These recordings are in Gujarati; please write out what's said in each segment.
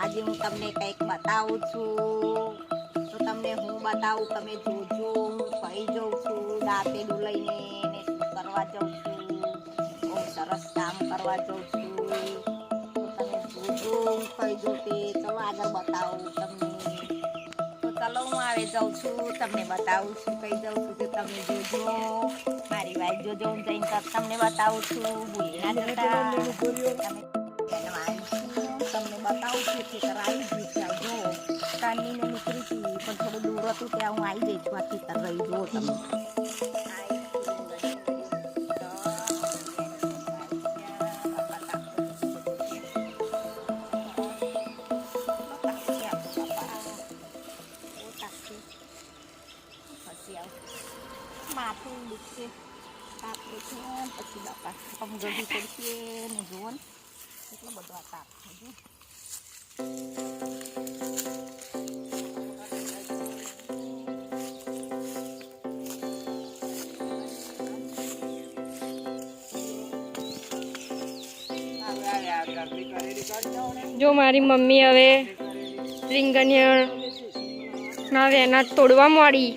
આજે હું તમને કંઈક બતાવું છું, તો તમને હું બતાવું તમે જોજો. હું ખાઈ જાઉં છું દાંતેડું લઈને ને કરવા જાઉં છું, બહુ સરસ કામ કરવા જાઉં છું. તો તમે જોજો હું ખાઈ જાઉં તે. ચલો આગળ બતાવું તમને. તો ચલો હું આવે જાઉં છું, તમને બતાવું છું કઈ જાઉં છું તો તમે જોજો. મારી વાત જોજો, હું જઈને તમને બતાવું છું. ભૂલી ના જતા. તમને બતાવું છું ખેતર આવી ગયું છે. જો કાનીને નીકળી હતી પણ થોડું દૂર હતું ત્યાં હું આવી જઈ છું. આ ખેતર રહી જુઓ તમે. માથું દુખશે તાપે છે પછી બાપા સમજવું પડશે ને જુઓ ને એટલો બધો આ તાપ છે. જો મારી મમ્મી હવે રીંગણીયા ના વેના તોડવા માંડી.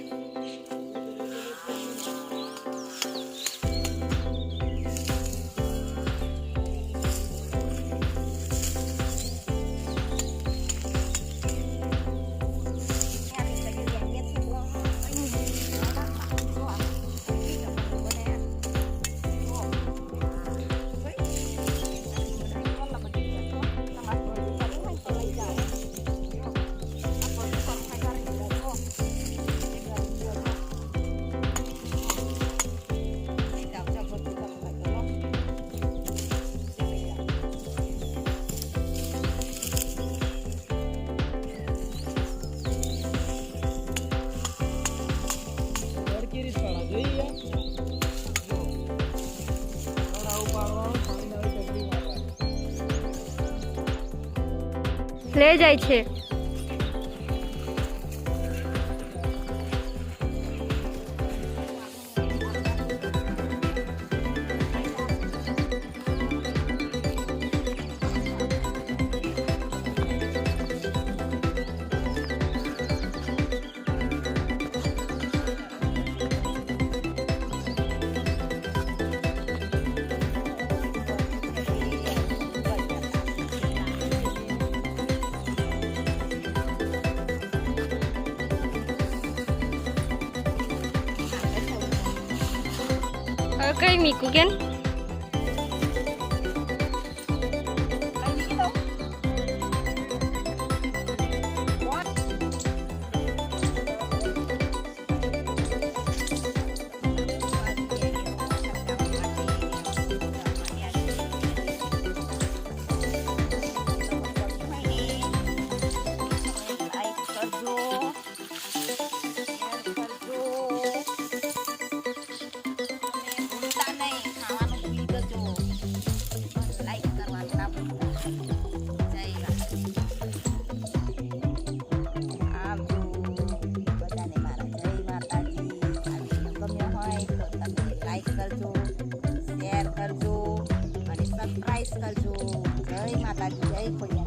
લઈ જાય છે. કઈ મીકું કેન કરજો અને સબસ્ક્રાઇબ કરજો. જય માતાજી, જય ખોડિયાર.